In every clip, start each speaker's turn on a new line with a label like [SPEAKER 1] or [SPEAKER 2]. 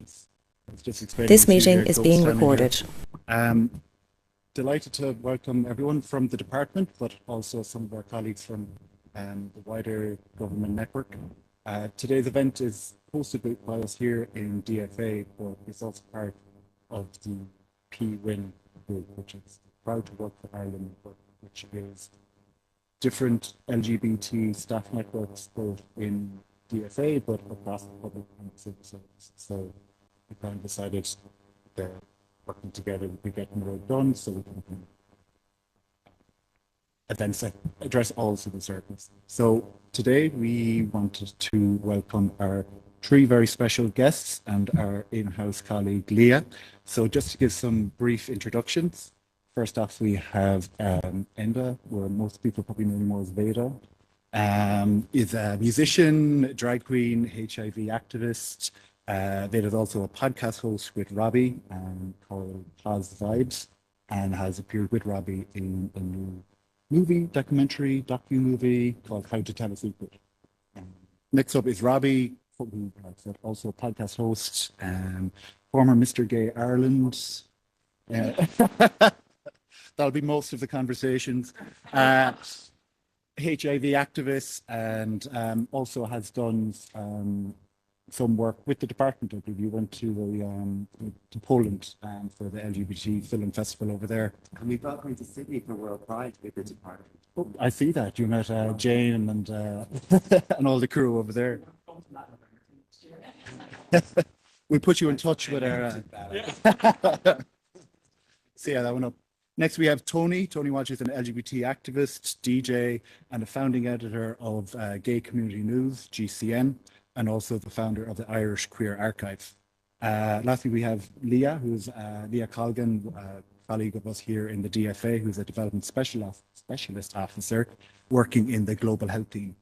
[SPEAKER 1] I was just explaining
[SPEAKER 2] This
[SPEAKER 1] this to you
[SPEAKER 2] meeting
[SPEAKER 1] here,
[SPEAKER 2] is
[SPEAKER 1] Coach
[SPEAKER 2] being
[SPEAKER 1] standing here.
[SPEAKER 2] recorded.
[SPEAKER 1] Um, Delighted to welcome everyone from the department, but also some of our colleagues from the wider government network. Today's event is hosted by us here in DFA, but it's also part of the PWIN group, which is Proud to Work for Ireland Network, which is different LGBT staff networks both in DFA but across the public and civil service. So we kind of decided they're working together to get more done so we can events that address all civil service. So today we wanted to welcome our three very special guests and our in-house colleague Leah. So just to give some brief introductions, first off we have Enda, where most people probably know him more as Veda. Is a musician, drag queen, HIV activist. Veda is also a podcast host with Robbie called Paz Vibes and has appeared with Robbie in a new docu-movie called How to Tell a Secret. Um, Next up is Robbie, who, like I said, also a podcast host, former Mr. Gay Ireland. Uh, that'll be most of the conversations. HIV activist and also has done some work with the department. I believe you went to Poland for the LGBT Film Festival over there.
[SPEAKER 3] And we got going to Sydney for World Pride with the department.
[SPEAKER 1] Oh, I see that. You met Jane and and all the crew over there. We put you in touch with our. See how that one up. Next, we have Tony. Tony Walsh is an LGBT activist, DJ, and a founding editor of Gay Community News, GCN, and also the founder of the Irish Queer Archive. Lastly, we have Leah, who's Leah Colgan, a colleague of us here in the DFA, who's a development specialist officer working in the global health team.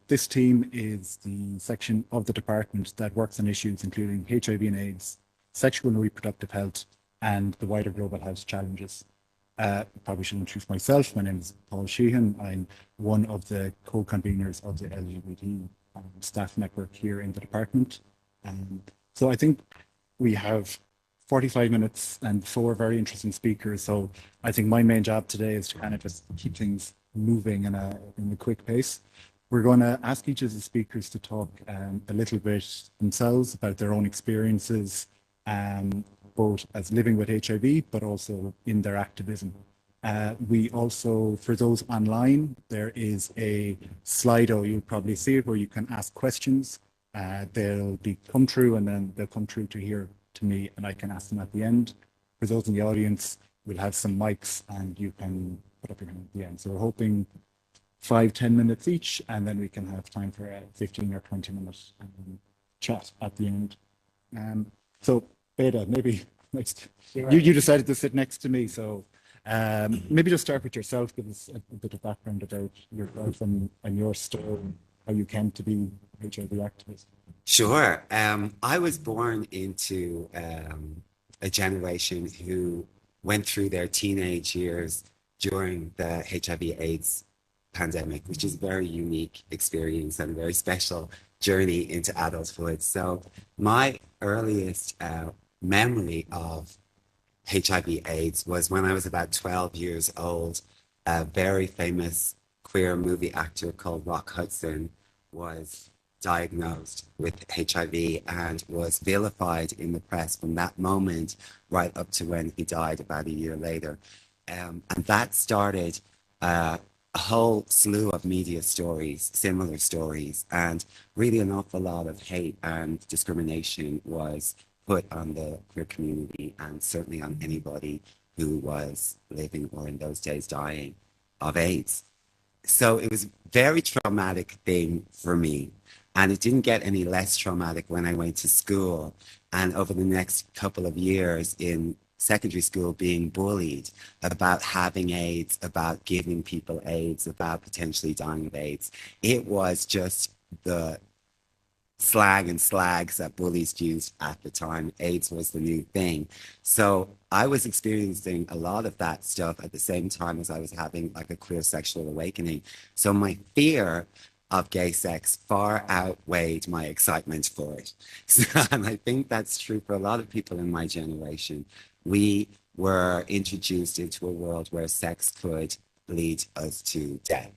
[SPEAKER 1] This team is the section of the department that works on issues including HIV and AIDS, sexual and reproductive health, and the wider global health challenges. Probably should introduce myself. My name is Paul Sheehan. I'm one of the co-conveners of the LGBT staff network here in the department. So I think we have 45 minutes and four very interesting speakers. So I think my main job today is to kind of just keep things moving in a quick pace. We're going to ask each of the speakers to talk a little bit themselves about their own experiences, both as living with HIV, but also in their activism. We also, for those online, there is a Slido, you'll probably see it, where you can ask questions. They'll come through and then they'll come through to here to me and I can ask them at the end. For those in the audience, we'll have some mics and you can put up your hand at the end. So we're hoping 5-10 minutes each, and then we can have time for a 15 or 20 minute chat at the end. So Beta, maybe next. You decided to sit next to me, so maybe just start with yourself. Give us a bit of background about your life and your story, how you came to be HIV activist.
[SPEAKER 3] Sure. I was born into a generation who went through their teenage years during the HIV/AIDS pandemic, which is a very unique experience and a very special journey into adulthood. So my earliest memory of HIV/AIDS was when I was about 12 years old. A very famous queer movie actor called Rock Hudson was diagnosed with HIV and was vilified in the press from that moment right up to when he died about a year later. And that started a whole slew of media stories, similar stories, and really an awful lot of hate and discrimination was put on the queer community and certainly on anybody who was living or in those days dying of AIDS. So it was a very traumatic thing for me. And it didn't get any less traumatic when I went to school. And over the next couple of years in secondary school, being bullied about having AIDS, about giving people AIDS, about potentially dying of AIDS. It was just the slang and slags that bullies used at the time. AIDS was the new thing. So I was experiencing a lot of that stuff at the same time as I was having like a queer sexual awakening. So my fear of gay sex far outweighed my excitement for it. And I think that's true for a lot of people in my generation. We were introduced into a world where sex could lead us to death.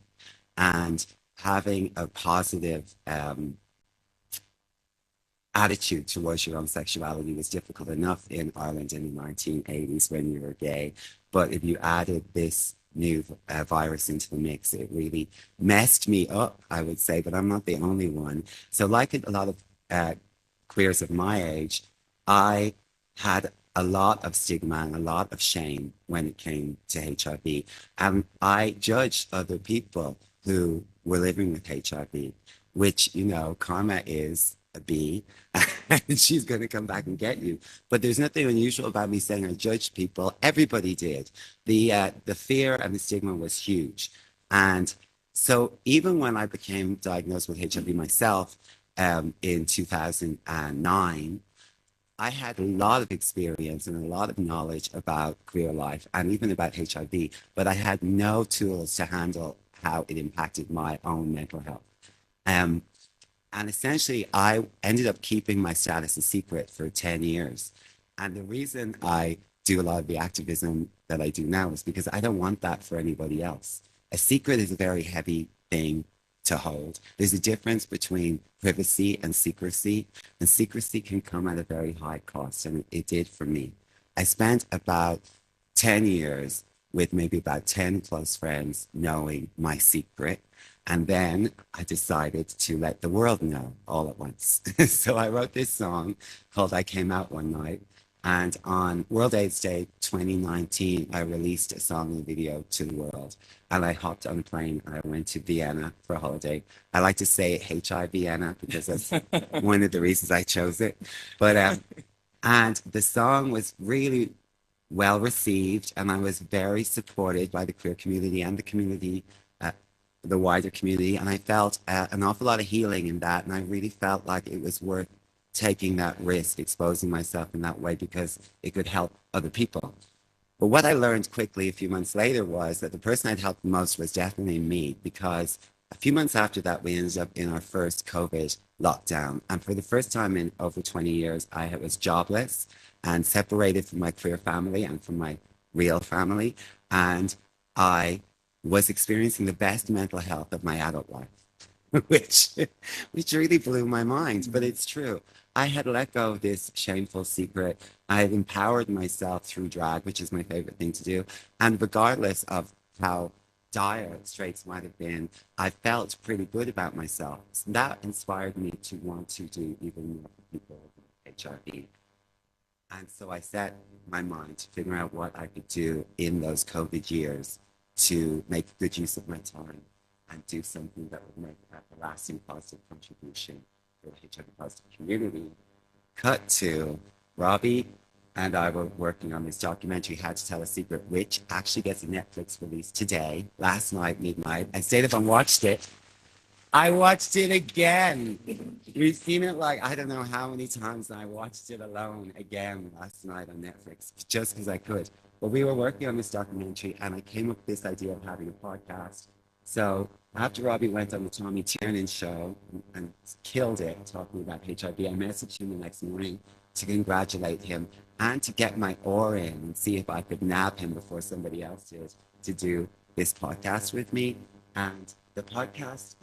[SPEAKER 3] And having a positive attitude towards your own sexuality was difficult enough in Ireland in the 1980s when you were gay. But if you added this new virus into the mix, it really messed me up, I would say, but I'm not the only one. So like a lot of queers of my age, I had a lot of stigma and a lot of shame when it came to HIV. And I judged other people who were living with HIV, which, you know, karma is a bee and she's going to come back and get you. But there's nothing unusual about me saying I judged people. Everybody did. The fear and the stigma was huge. And so even when I became diagnosed with HIV myself in 2009, I had a lot of experience and a lot of knowledge about queer life and even about HIV, but I had no tools to handle how it impacted my own mental health. And essentially, I ended up keeping my status a secret for 10 years. And the reason I do a lot of the activism that I do now is because I don't want that for anybody else. A secret is a very heavy thing to hold. There's a difference between privacy and secrecy can come at a very high cost, and it did for me. I spent about 10 years with maybe about 10 close friends knowing my secret. And then I decided to let the world know all at once. So I wrote this song called I Came Out One Night. And on World AIDS Day 2019, I released a song and video to the world. And I hopped on a plane and I went to Vienna for a holiday. I like to say HIV Vienna because that's one of the reasons I chose it. But and the song was really well received, and I was very supported by the queer community and the community, the wider community. And I felt an awful lot of healing in that. And I really felt like it was worth taking that risk, exposing myself in that way because it could help other people. But what I learned quickly a few months later was that the person I'd helped the most was definitely me, because a few months after that, we ended up in our first COVID lockdown. And for the first time in over 20 years, I was jobless and separated from my queer family and from my real family. And I was experiencing the best mental health of my adult life, which really blew my mind, but it's true. I had let go of this shameful secret. I had empowered myself through drag, which is my favorite thing to do. And regardless of how dire straights might have been, I felt pretty good about myself. So that inspired me to want to do even more for people with HIV. And so I set my mind to figure out what I could do in those COVID years to make good use of my time and do something that would make a lasting positive contribution for the HIV positive community. Cut to Robbie and I were working on this documentary, How to Tell a Secret, which actually gets a Netflix release today, last night, midnight. And stayed up and watched it. I watched it again. We've seen it like, I don't know how many times, and I watched it alone again last night on Netflix, just because I could. But we were working on this documentary, and I came up with this idea of having a podcast. So after Robbie went on the Tommy Tiernan show and killed it talking about HIV, I messaged him the next morning to congratulate him and to get my oar in and see if I could nab him before somebody else did to do this podcast with me. And the podcast,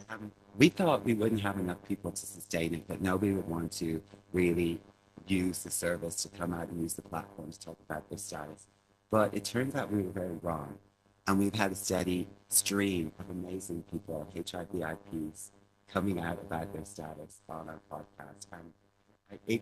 [SPEAKER 3] we thought we wouldn't have enough people to sustain it, but nobody would want to really use the service to come out and use the platform to talk about their status. But it turns out we were very wrong. And we've had a steady stream of amazing people, HIV IPs, coming out about their status on our podcast. And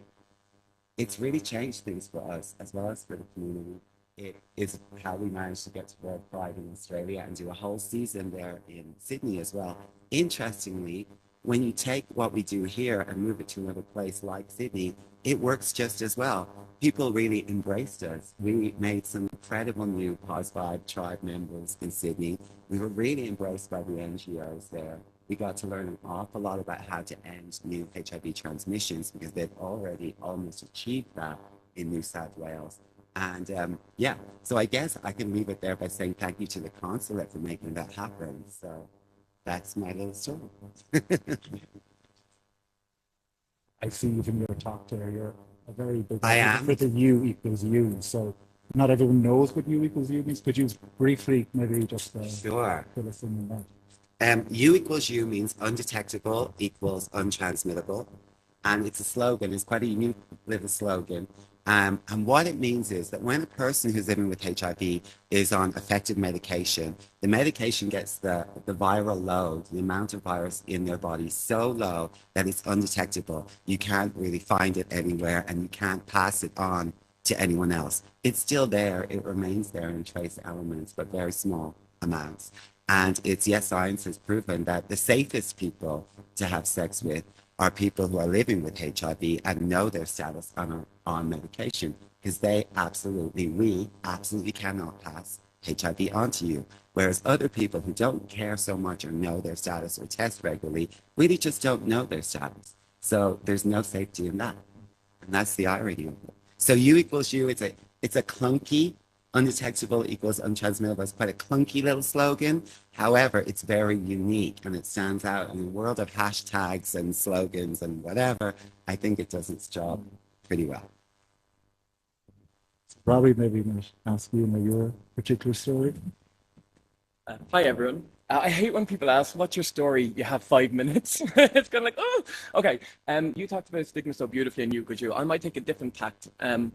[SPEAKER 3] it's really changed things for us as well as for the community. It is how we managed to get to World Pride in Australia and do a whole season there in Sydney as well. Interestingly, when you take what we do here and move it to another place like Sydney, it works just as well. People really embraced us. We made some incredible new Pause Vibe tribe members in Sydney. We were really embraced by the NGOs there. We got to learn an awful lot about how to end new HIV transmissions because they've already almost achieved that in New South Wales. And yeah, so I guess I can leave it there by saying thank you to the consulate for making that happen. So that's my little story.
[SPEAKER 1] I see from your talk there, you're a very big
[SPEAKER 3] I
[SPEAKER 1] advocate
[SPEAKER 3] am.
[SPEAKER 1] for the U equals U. So not everyone knows what U equals U means. Could you briefly maybe just
[SPEAKER 3] Sure.
[SPEAKER 1] fill us in on that?
[SPEAKER 3] U equals U means undetectable equals untransmittable. And it's a slogan, it's quite a unique little slogan. And what it means is that when a person who's living with HIV is on effective medication, the medication gets the viral load, the amount of virus in their body so low that it's undetectable. You can't really find it anywhere and you can't pass it on to anyone else. It's still there, it remains there in trace elements, but very small amounts. And it's, yes, science has proven that the safest people to have sex with are people who are living with HIV and know their status on medication, because we absolutely cannot pass HIV onto you. Whereas other people who don't care so much or know their status or test regularly really just don't know their status. So there's no safety in that. And that's the irony of it. So U equals U, it's a clunky, undetectable equals untransmittable. It's quite a clunky little slogan. However, it's very unique and it stands out in the world of hashtags and slogans and whatever. I think it does its job pretty well.
[SPEAKER 1] Robbie, maybe we might ask you your particular story.
[SPEAKER 2] Hi, everyone. I hate when people ask, what's your story? You have 5 minutes. It's kind of like, oh, okay. You talked about stigma so beautifully and you could you. I might take a different tact. I'm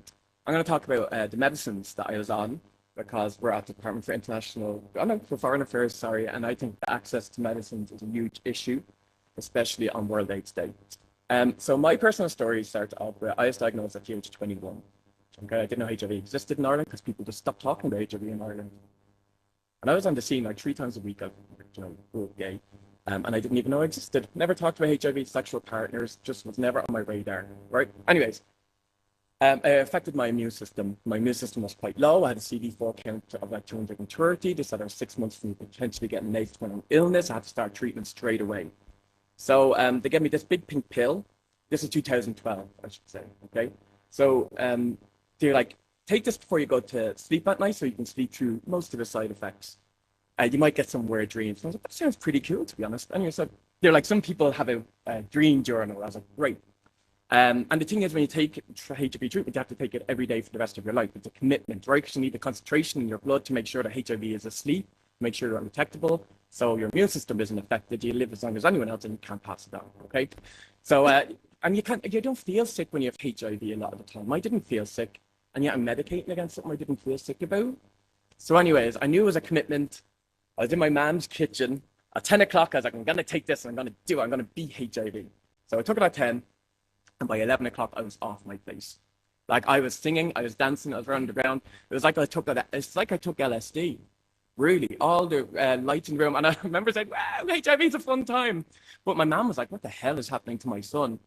[SPEAKER 2] going to talk about the medicines that I was on, because we're at the Department for Foreign Affairs, sorry, and I think the access to medicines is a huge issue, especially on World AIDS Day. So my personal story started off with, I was diagnosed at the age of 21. Okay, I didn't know HIV existed in Ireland because people just stopped talking about HIV in Ireland. And I was on the scene like 3 times a week. I grew up gay, and I didn't even know it existed. Never talked about HIV, sexual partners, just was never on my radar, right? Anyways, it affected my immune system. My immune system was quite low. I had a CD4 count of like 230. They said I was 6 months from potentially getting AIDS when I'm illness. I had to start treatment straight away. So they gave me this big pink pill. This is 2012, I should say, okay? So they're like, take this before you go to sleep at night so you can sleep through most of the side effects. You might get some weird dreams. And I was like, that sounds pretty cool, to be honest. And so they're like, some people have a dream journal. I was like, great. And the thing is, when you take HIV treatment, you have to take it every day for the rest of your life. It's a commitment, right? Because you need the concentration in your blood to make sure that HIV is asleep, make sure you're undetectable, so your immune system isn't affected. You live as long as anyone else, and you can't pass it on. Okay, so and you don't feel sick when you have HIV a lot of the time. I didn't feel sick, and yet I'm medicating against something I didn't feel sick about. So, anyways, I knew it was a commitment. I was in my mom's kitchen at 10 o'clock. I was like, I'm gonna take this, and I'm gonna do it. I'm gonna beat HIV. So I took it at 10. And by 11 o'clock, I was off my face. Like, I was singing, I was dancing, I was running the ground. It was like I took LSD. Really, all the lights in the room. And I remember saying, wow, HIV is a fun time. But my mom was like, what the hell is happening to my son?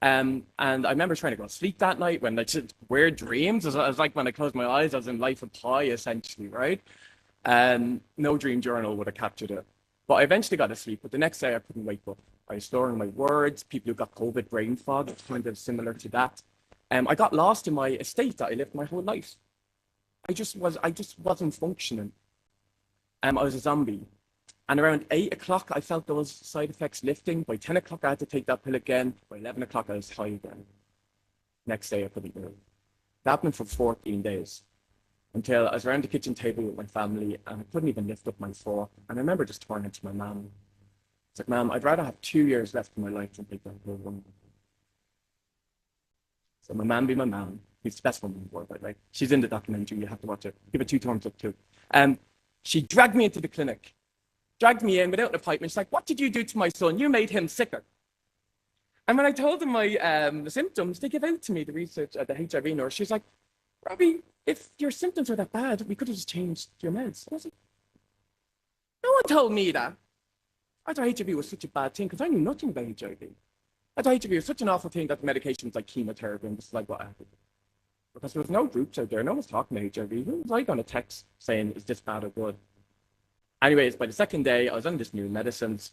[SPEAKER 2] And I remember trying to go to sleep that night when I just weird dreams. It was like when I closed my eyes, I was in Life of Pi, essentially, right? No dream journal would have captured it. But I eventually got to sleep. But the next day, I couldn't wake up. I was storing my words. People who got COVID brain fog, it's kind of similar to that. I got lost in my estate that I lived my whole life. I just wasn't functioning. I was a zombie. And around 8 o'clock, I felt those side effects lifting. By 10 o'clock, I had to take that pill again. By 11 o'clock, I was high again. Next day, I couldn't move. That happened for 14 days. Until I was around the kitchen table with my family, and I couldn't even lift up my fork. And I remember just turning to my mom. It's like, Mom, I'd rather have 2 years left in my life than take that pill one. So my mom be my mom. She's the best woman in the world, by the way. She's in the documentary. You have to watch it. Give it 2 thumbs up too. She dragged me into the clinic. Dragged me in without an appointment. She's like, what did you do to my son? You made him sicker. And when I told them my symptoms, they gave out to me the research at the HIV nurse. She's like, Robbie, if your symptoms are that bad, we could have just changed your meds. And I was like, no one told me that. I thought HIV was such a bad thing because I knew nothing about HIV. I thought HIV was such an awful thing that the medication was like chemotherapy and this is like what happened. Because there was no groups out there, no one was talking about HIV. Who was I going to text saying, is this bad or good? Anyways, by the second day, I was on this new medicines.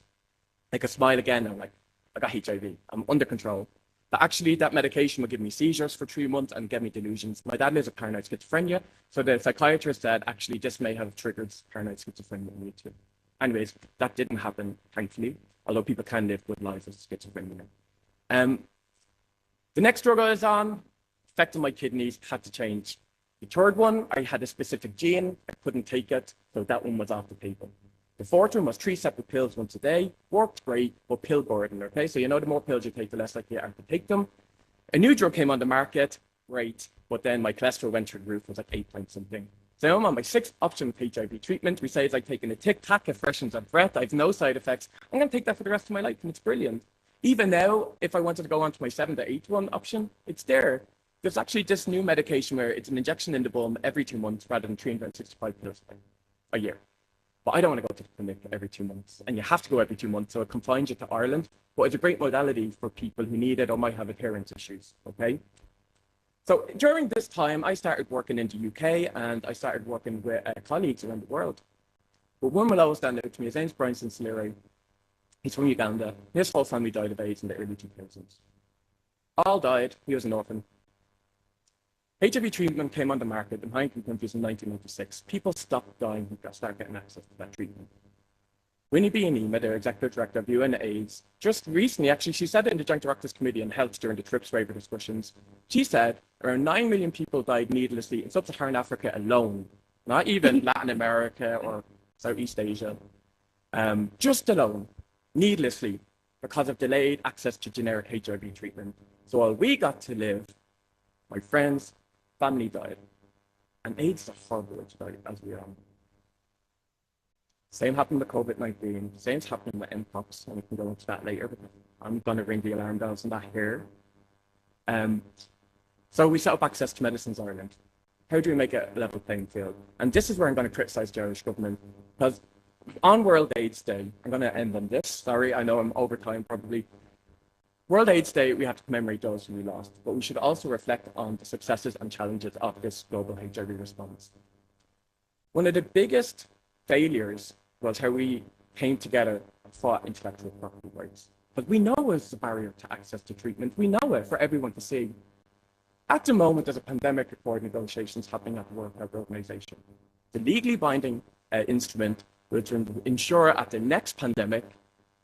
[SPEAKER 2] I could smile again. I'm like, I got HIV. I'm under control. But actually, that medication would give me seizures for 3 months and give me delusions. My dad lives with paranoid schizophrenia. So the psychiatrist said, actually, this may have triggered paranoid schizophrenia in me too. Anyways, that didn't happen, thankfully, although people can live good lives with schizophrenia. The next drug I was on affected my kidneys, had to change. The third one, I had a specific gene, I couldn't take it, so that one was off the table. The fourth one was 3 separate pills once a day, worked great, but pill burden, okay? So you know the more pills you take, the less likely you are to take them. A new drug came on the market, great, but then my cholesterol went through the roof, was like 8 point something. So I'm on my 6th option of HIV treatment. We say it's like taking a Tic Tac, it freshens up breath, I have no side effects. I'm gonna take that for the rest of my life, and it's brilliant. Even now, if I wanted to go on to my 7th or 8th one option, it's there. There's actually this new medication where it's an injection in the bum every 2 months rather than 365 pills a year. But I don't want to go to the clinic every 2 months, and you have to go every 2 months, so it confines you to Ireland. But it's a great modality for people who need it or might have adherence issues, okay? So during this time, I started working in the UK, and I started working with colleagues around the world. But one will always stand out to me. His name's Brian Sinclair. He's from Uganda. His whole family died of AIDS in the early 2000s. All died. He was an orphan. HIV treatment came on the market in high-income countries in 1996. People stopped dying and started getting access to that treatment. Winnie B. Anima, their executive director of UNAIDS, just recently, actually, she said it in the Joint Directors Committee on Health during the TRIPS waiver discussions. She said around 9 million people died needlessly in sub-Saharan Africa alone, not even Latin America or Southeast Asia, just alone, needlessly, because of delayed access to generic HIV treatment. So while we got to live, my friends, family died, and AIDS is a horrible way to die, as we are. Same happened with COVID-19, same's happening with Mpox, and we can go into that later, but I'm going to ring the alarm bells on that here. So we set up Access to Medicines Ireland. How do we make it a level playing field? And this is where I'm going to criticise the Irish government, because on World AIDS Day, I'm going to end on this, sorry, I know I'm over time probably. World AIDS Day, we have to commemorate those who we lost, but we should also reflect on the successes and challenges of this global HIV response. One of the biggest failures was how we came together and fought intellectual property rights. But we know it's a barrier to access to treatment. We know it for everyone to see. At the moment, there's a pandemic accord negotiations happening at the World Health Organization. The legally binding instrument will ensure at the next pandemic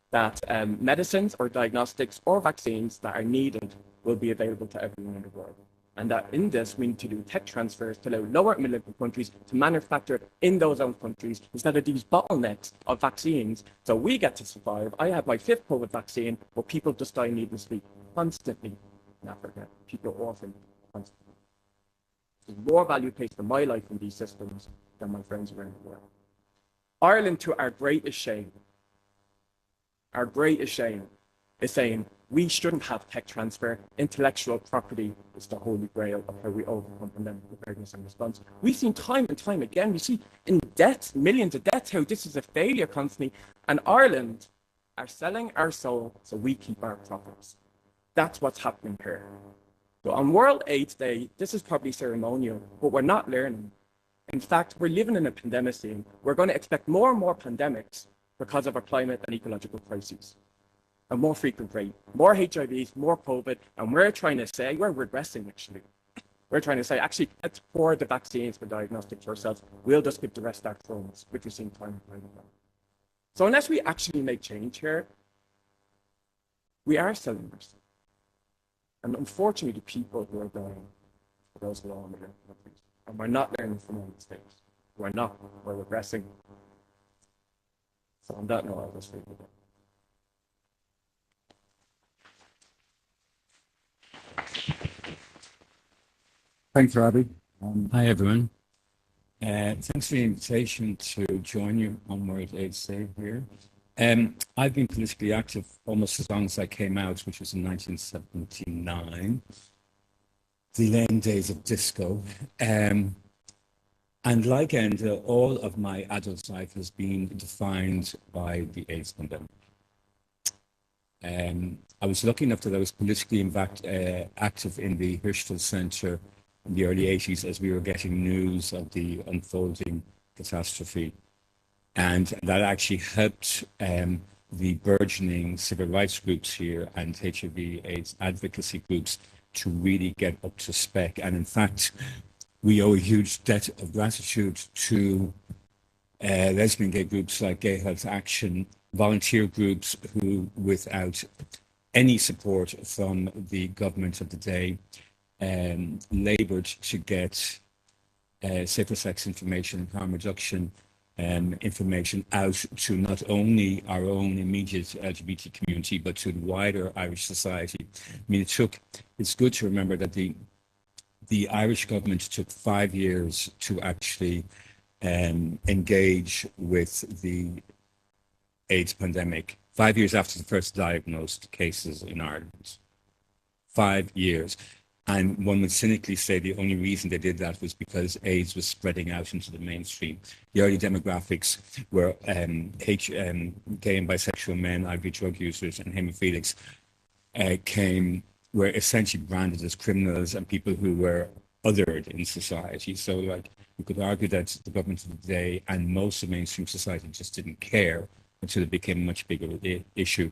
[SPEAKER 2] that medicines or diagnostics or vaccines that are needed will be available to everyone in the world. And that in this, we need to do tech transfers to allow lower and middle income countries to manufacture in those own countries instead of these bottlenecks of vaccines. So we get to survive. I had my 5th COVID vaccine, but people just die needlessly constantly in Africa. People are orphaned constantly. There's more value placed in my life in these systems than my friends around the world. Ireland, to our greatest shame, is saying we shouldn't have tech transfer. Intellectual property is the holy grail of how we overcome pandemic preparedness and response. We've seen time and time again, we see in deaths, millions of deaths, how this is a failure constantly. And Ireland are selling our soul so we keep our profits. That's what's happening here. So on World AIDS Day, this is probably ceremonial, but we're not learning. In fact, we're living in a pandemic scene. We're going to expect more and more pandemics because of our climate and ecological crises. A more frequent rate, more HIVs, more COVID, and we're trying to say, we're regressing actually. We're trying to say, actually, let's pour the vaccines for diagnostics ourselves. We'll just give the rest our crumbs, which we've seen time and time again. So unless we actually make change here, we are selling ourselves. And unfortunately, the people who are dying are those who are in the countries. And we're not learning from our mistakes. We're not, we're regressing. So on that note, I'll just leave it there.
[SPEAKER 1] Thanks, Robbie.
[SPEAKER 4] Hi, everyone. Thanks for the invitation to join you on World AIDS Day here. I've been politically active almost as long as I came out, which was in 1979, the lane days of disco. And like Enda, all of my adult life has been defined by the AIDS pandemic. I was lucky enough that I was politically active in the Hirschfeld Center in the early 80s as we were getting news of the unfolding catastrophe. And that actually helped the burgeoning civil rights groups here and HIV/AIDS advocacy groups to really get up to spec. And in fact, we owe a huge debt of gratitude to lesbian gay groups like Gay Health Action, volunteer groups who, without any support from the government of the day, labored to get safer sex information and harm reduction information out to not only our own immediate LGBT community, but to the wider Irish society. I mean, it's good to remember that the Irish government took 5 years to actually engage with the AIDS pandemic, 5 years after the first diagnosed cases in Ireland. 5 years. And one would cynically say the only reason they did that was because AIDS was spreading out into the mainstream. The early demographics were gay and bisexual men, IV drug users, and hemophilics were essentially branded as criminals and people who were othered in society. So, like, you could argue that the government of the day and most of mainstream society just didn't care until it became a much bigger issue.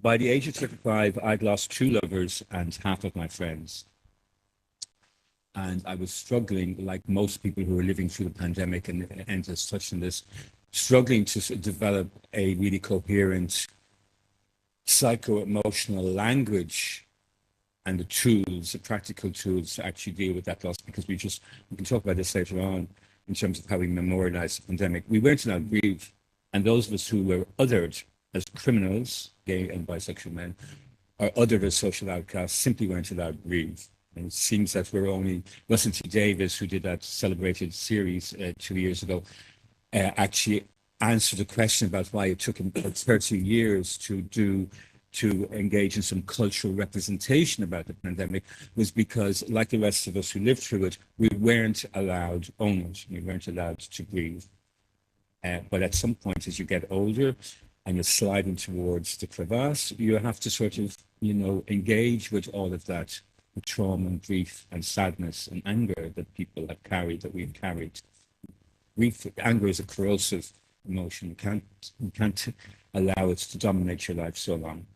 [SPEAKER 4] By the age of 35, I'd lost 2 lovers and half of my friends. And I was struggling, like most people who were living through the pandemic, and Enda has touched on this, struggling to develop a really coherent psycho-emotional language and the tools, the practical tools to actually deal with that loss, because we can talk about this later on in terms of how we memorialize the pandemic. We weren't allowed to grieve, and those of us who were othered as criminals, gay and bisexual men, or othered as social outcasts, simply weren't allowed to grieve. And it seems that Russell T. Davies, who did that celebrated series 2 years ago, actually answered a question about why it took him 30 years to engage in some cultural representation about the pandemic, was because, like the rest of us who lived through it, we weren't allowed to own it. We weren't allowed to grieve. But at some point, as you get older, and you're sliding towards the crevasse, you have to sort of, engage with all of that, the trauma and grief and sadness and anger that people have carried, that we've carried. Anger is a corrosive emotion. You can't allow it to dominate your life so long.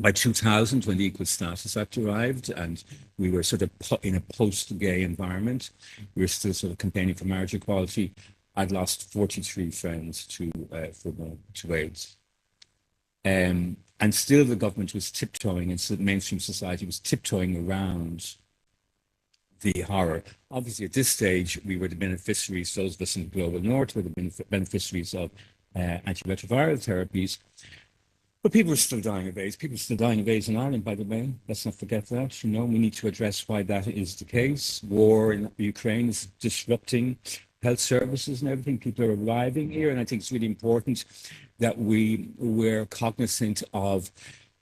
[SPEAKER 4] By 2000, when the Equal Status Act arrived, and we were sort of in a post-gay environment, we were still sort of campaigning for marriage equality, I'd lost 43 friends to AIDS. And still the government was tiptoeing, and so the mainstream society was tiptoeing around the horror. Obviously, at this stage, we were the beneficiaries, those of us in the global north were the beneficiaries of antiretroviral therapies. But people are still dying of AIDS. People are still dying of AIDS in Ireland, by the way. Let's not forget that. We need to address why that is the case. War in Ukraine is disrupting health services and everything. People are arriving here, and I think it's really important that we're cognizant of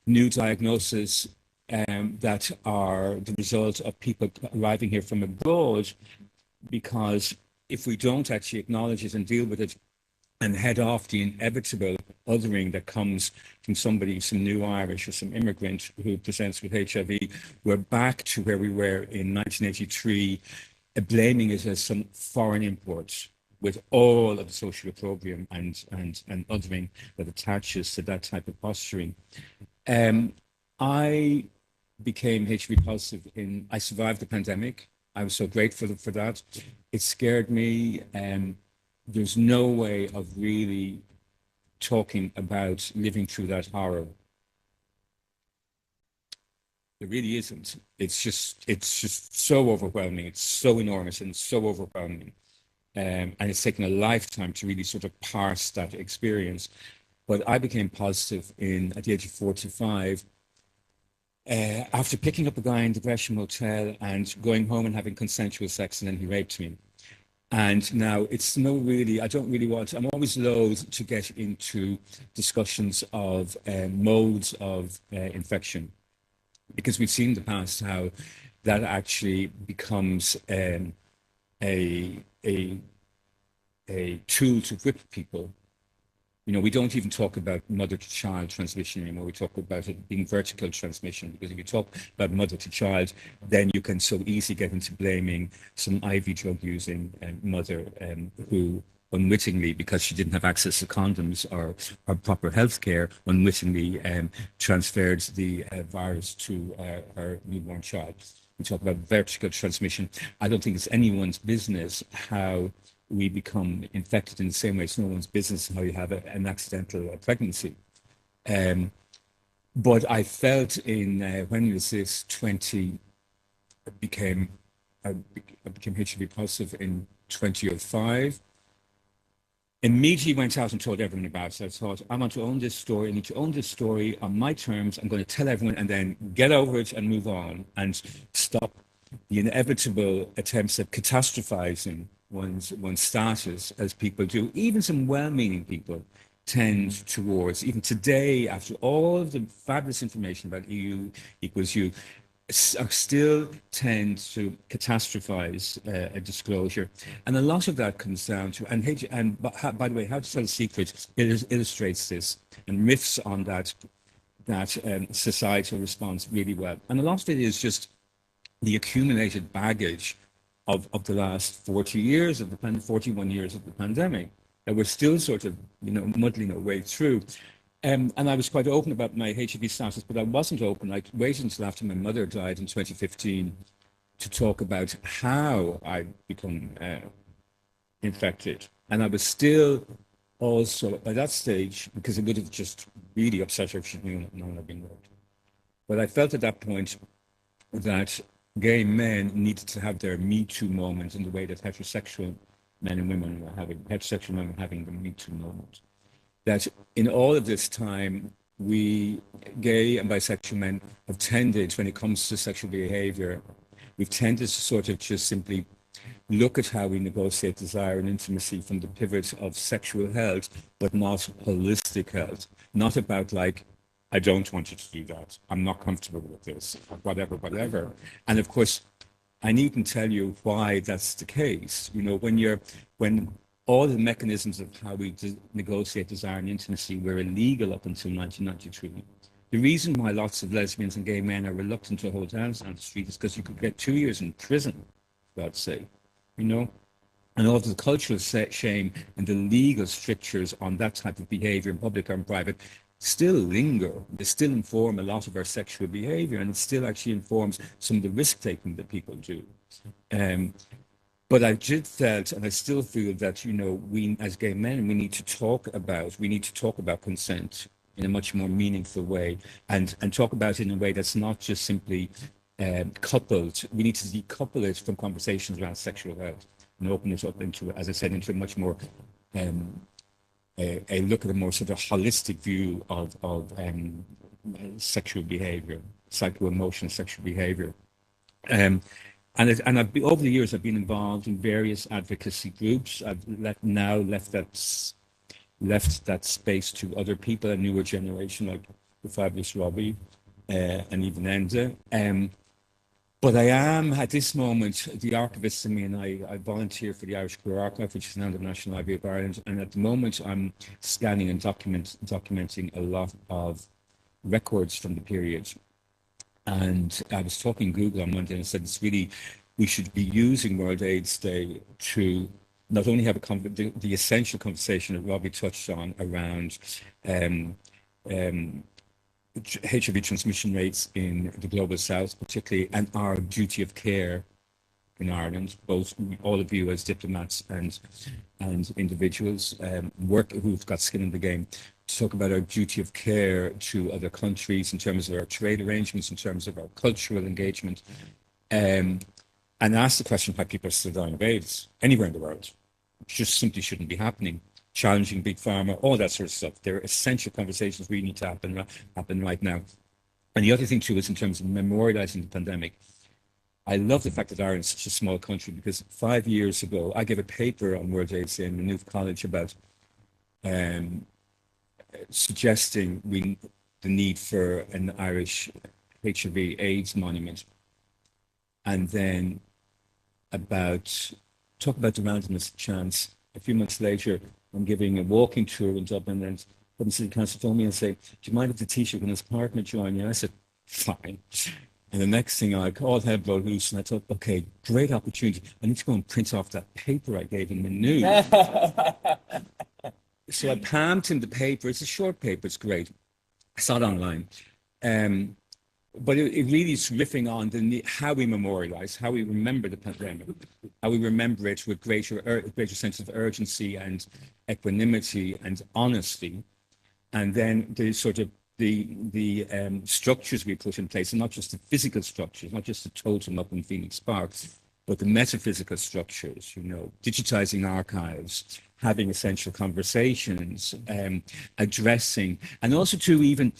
[SPEAKER 4] new diagnoses that are the result of people arriving here from abroad, because if we don't actually acknowledge it and deal with it and head off the inevitable othering that comes from somebody, some new Irish or some immigrant who presents with HIV, we're back to where we were in 1983, blaming it as some foreign imports, with all of the social opprobrium and othering that attaches to that type of posturing. I became HIV positive I survived the pandemic. I was so grateful for that. It scared me. There's no way of really talking about living through that horror. There really isn't. It's just so overwhelming. It's so enormous and so overwhelming. And it's taken a lifetime to really sort of parse that experience. But I became positive at the age of 45 after picking up a guy in the Gresham Hotel and going home and having consensual sex, and then he raped me. And now I'm always loath to get into discussions of modes of infection, because we've seen in the past how that actually becomes a tool to whip people. We don't even talk about mother-to-child transmission anymore. We talk about it being vertical transmission, because if you talk about mother-to-child, then you can so easily get into blaming some IV drug-using mother who unwittingly, because she didn't have access to condoms or proper health care, unwittingly transferred the virus to her newborn child. We talk about vertical transmission. I don't think it's anyone's business how we become infected in the same way. It's no one's business how you have an accidental pregnancy. But I felt when was this, 20, I became HIV positive in 2005. Immediately went out and told everyone about it. I thought, I want to own this story. I need to own this story on my terms. I'm going to tell everyone and then get over it and move on and stop the inevitable attempts at catastrophizing one's status, as people do. Even some well-meaning people tend towards, even today, after all of the fabulous information about EU equals you, still tend to catastrophize a disclosure. And a lot of that comes down to, and by the way, How to Tell a Secret illustrates this and riffs on that societal response really well. And a lot of it is just the accumulated baggage of the last 40 years of the 41 years of the pandemic that we're still sort of, muddling our way through. And I was quite open about my HIV status, but I wasn't open. I waited until after my mother died in 2015 to talk about how I become infected. And I was still also, by that stage, because it would have just really upset her if she'd known I'd been raped. But I felt at that point that gay men needed to have their Me Too moment in the way that heterosexual men and women were having the Me Too moment. That in all of this time, we gay and bisexual men have tended, when it comes to sexual behavior, we've tended to sort of just simply look at how we negotiate desire and intimacy from the pivot of sexual health, but not holistic health. Not about like, I don't want you to do that. I'm not comfortable with this, whatever. And of course, I needn't tell you why that's the case. When all the mechanisms of how we negotiate desire and intimacy were illegal up until 1993. The reason why lots of lesbians and gay men are reluctant to hold hands on the street is because you could get 2 years in prison, for God's sake, And all of the cultural shame and the legal strictures on that type of behavior in public or in private still linger. They still inform a lot of our sexual behavior, and it still actually informs some of the risk-taking that people do. But I did felt, and I still feel that, we as gay men, we need to talk about consent in a much more meaningful way and talk about it in a way that's not just simply coupled. We need to decouple it from conversations around sexual health and open it up into, as I said, into a much more, a look at a more sort of holistic view of sexual behavior, psycho-emotional sexual behavior. And over the years, I've been involved in various advocacy groups. I've left that space to other people, a newer generation like the fabulous Robbie and even Enda. But I am, at this moment, the archivist in me, and I volunteer for the Irish Queer Archive, which is now the National Library of Ireland. And at the moment, I'm scanning and documenting a lot of records from the period. And I was talking to Google on Monday and I said, we should be using World AIDS Day to not only have the essential conversation that Robbie touched on around HIV transmission rates in the global south, particularly, and our duty of care in Ireland, all of you as diplomats and individuals who've got skin in the game, to talk about our duty of care to other countries in terms of our trade arrangements, in terms of our cultural engagement, and ask the question why people are still dying of AIDS anywhere in the world. It just simply shouldn't be happening. Challenging big pharma, all that sort of stuff. There are essential conversations really need to happen right now. And the other thing too is in terms of memorializing the pandemic. I love the fact that Ireland is such a small country, because 5 years ago I gave a paper on World AIDS Day in Maynooth College about suggesting the need for an Irish HIV AIDS monument, and then talk about the randomness chance. A few months later, I'm giving a walking tour in Dublin, and the city council phoned me and say, "Do you mind if the Taoiseach and his partner join you?" I said, "Fine." And the next thing, I called head blow loose, and I thought, okay, great opportunity. I need to go and print off that paper I gave him in Maynooth. So I palmed him the paper. It's a short paper. It's great. I saw it online. but it really is riffing on how we memorialize, how we remember the pandemic, how we remember it with greater sense of urgency and equanimity and honesty, and then the sort of the structures we put in place, and not just the physical structures, not just the totem up in Phoenix Park, but the metaphysical structures, digitizing archives, having essential conversations, addressing, and also to even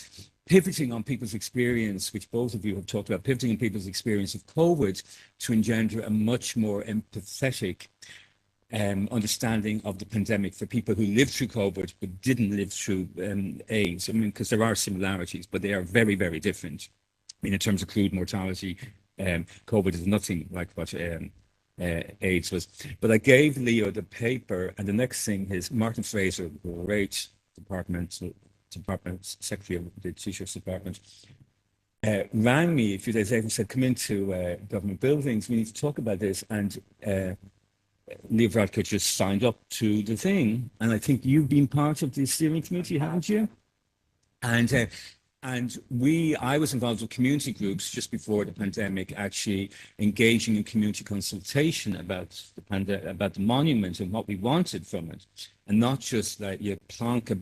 [SPEAKER 4] pivoting on people's experience, which both of you have talked about, pivoting on people's experience of COVID to engender a much more empathetic understanding of the pandemic for people who lived through COVID but didn't live through AIDS. I mean, because there are similarities, but they are very, very different. I mean, in terms of crude mortality, COVID is nothing like what AIDS was. But I gave Leo the paper, and the next thing is Martin Fraser, great department secretary of the Teachers Department, rang me a few days later and said, come into government buildings, we need to talk about this. And Leo Varadkar just signed up to the thing. And I think you've been part of the steering committee, haven't you? And I was involved with community groups just before the pandemic, actually engaging in community consultation about the monument and what we wanted from it, and not just that you plonk a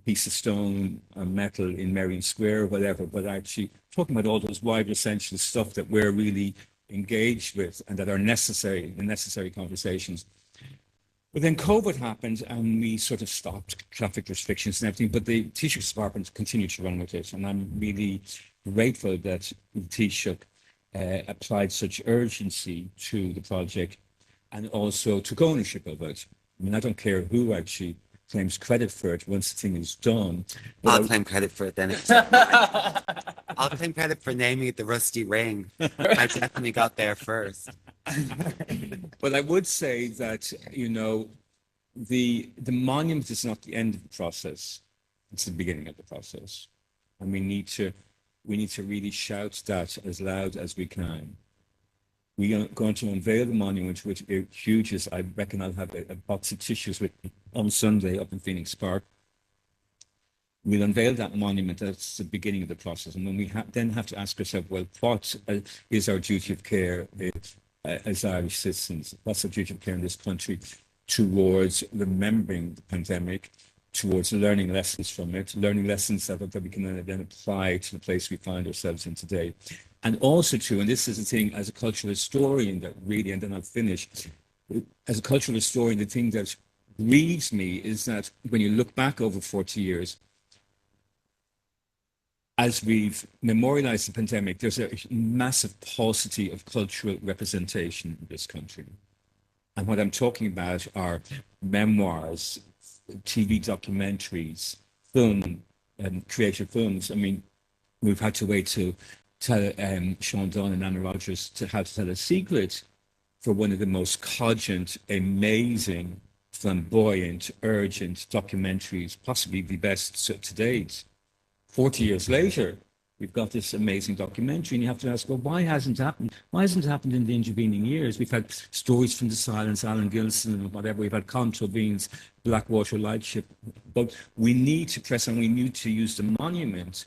[SPEAKER 4] piece of stone or metal in Merrion Square or whatever, but actually talking about all those wider essential stuff that we're really engaged with and that are necessary, the necessary conversations. But then COVID happened and we sort of stopped traffic restrictions and everything, but the Taoiseach Department continued to run with it. And I'm really grateful that the Taoiseach applied such urgency to the project and also took ownership of it. I mean, I don't care who actually claims credit for it once the thing is done.
[SPEAKER 3] I'll claim credit for it then. I'll claim credit for naming it the Rusty Ring. I definitely got there first.
[SPEAKER 4] But I would say that, the monument is not the end of the process. It's the beginning of the process. And we need to really shout that as loud as we can. We are going to unveil the monument, which is huge. I reckon I'll have a box of tissues with me on Sunday up in Phoenix Park. We'll unveil that monument. That's the beginning of the process. And when we then have to ask ourselves, well, what is our duty of care as Irish citizens? What's our duty of care in this country towards remembering the pandemic, towards learning lessons from it, learning lessons that we can then apply to the place we find ourselves in today. And also and this is the thing, as a cultural historian that really, and then I'll finish, as a cultural historian, the thing that grieves me is that when you look back over 40 years, as we've memorialized the pandemic, there's a massive paucity of cultural representation in this country. And what I'm talking about are memoirs, TV documentaries, film, and creative films. I mean, we've had to wait to tell Sean Dunn and Anna Rogers to how to tell a secret for one of the most cogent, amazing, flamboyant, urgent documentaries, possibly the best to date. 40 years later, we've got this amazing documentary, and you have to ask, well, why hasn't it happened? Why hasn't it happened in the intervening years? We've had Stories from the Silence, Alan Gilson, and whatever. We've had Contra Bean's Blackwater Lightship. But we need to press on. We need to use the monument,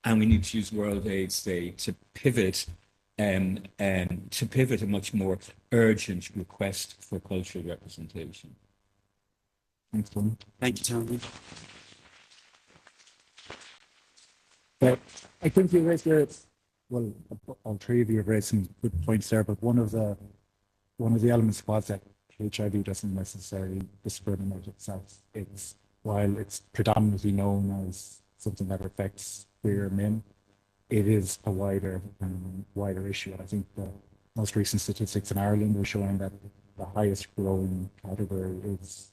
[SPEAKER 4] and we need to use World AIDS Day to pivot a much more urgent request for cultural representation. Thanks, Tony.
[SPEAKER 3] Thank you, Tony.
[SPEAKER 1] I think you raised well, all three of you have raised some good points there, but one of the elements was that HIV doesn't necessarily discriminate itself. While it's predominantly known as something that affects queer men, it is a wider issue. And I think the most recent statistics in Ireland are showing that the highest growing category is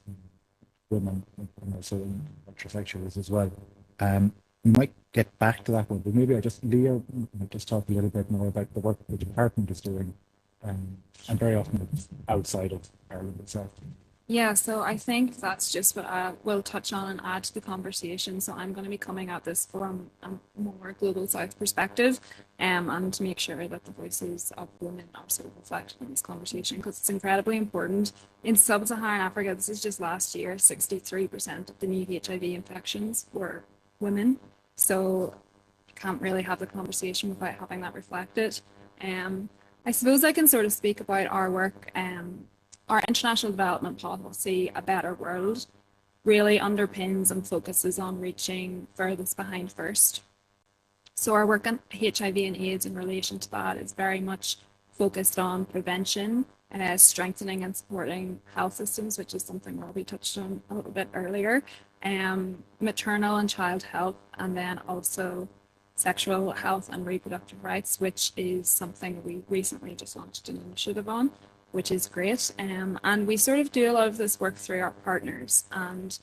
[SPEAKER 1] women, and also heterosexuals as well. We might get back to that one, but maybe Leo might just talk a little bit more about the work the department is doing, and very often it's outside of Ireland itself.
[SPEAKER 5] Yeah, so I think that's just what I will touch on and add to the conversation. So I'm going to be coming at this from a more global South perspective, and to make sure that the voices of women are sort of reflected in this conversation, because it's incredibly important. In sub-Saharan Africa, this is just last year, 63% of the new HIV infections were women. So can't really have the conversation without having that reflected. I suppose I can sort of speak about our work. Our international development policy, A Better World, really underpins and focuses on reaching furthest behind first. So our work on HIV and AIDS in relation to that is very much focused on prevention, strengthening and supporting health systems, which is something Robbie touched on a little bit earlier, maternal and child health, and then also sexual health and reproductive rights, which is something we recently just launched an initiative on, which is great. And we sort of do a lot of this work through our partners. And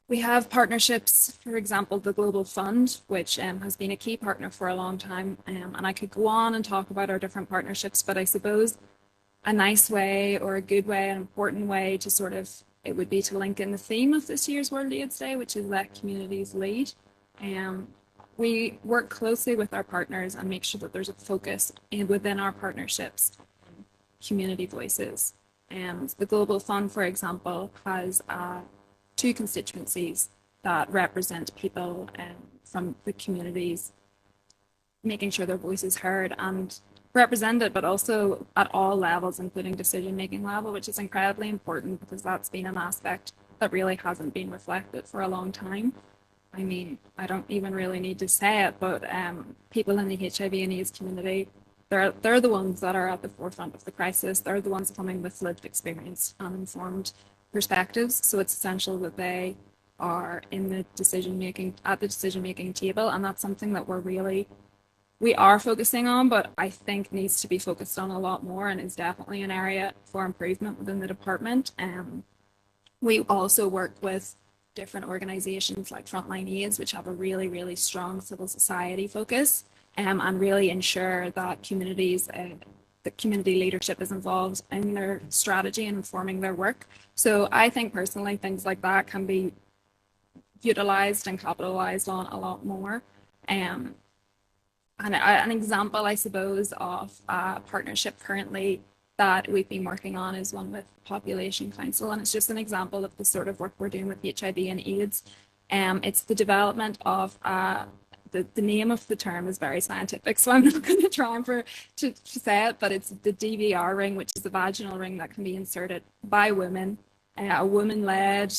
[SPEAKER 5] we have partnerships, for example, the Global Fund, which has been a key partner for a long time. And I could go on and talk about our different partnerships, but I suppose a nice way or a good way, an important way to sort of, it would be to link in the theme of this year's World AIDS Day, which is Let Communities Lead. We work closely with our partners and make sure that there's a focus within our partnerships, community voices. And the Global Fund, for example, has 2 constituencies that represent people from the communities, making sure their voice is heard and represented, but also at all levels, including decision-making level, which is incredibly important because that's been an aspect that really hasn't been reflected for a long time. I mean, I don't even really need to say it, but people in the HIV and AIDS community, they're the ones that are at the forefront of the crisis. They're the ones coming with lived experience and informed perspectives. So it's essential that they are in the decision-making, at the decision-making table. And that's something that we are focusing on, but I think needs to be focused on a lot more and is definitely an area for improvement within the department. We also work with different organizations like Frontline AIDS, which have a really, really strong civil society focus, and really ensure that communities, the community leadership is involved in their strategy and informing their work. So I think personally, things like that can be utilized and capitalized on a lot more. And an example, I suppose, of a partnership currently that we've been working on is one with Population Council, and it's just an example of the sort of work we're doing with HIV and AIDS. It's the development of the name of the term is very scientific, so I'm not going to try to say it, but it's the DVR ring, which is a vaginal ring that can be inserted by women, a woman-led,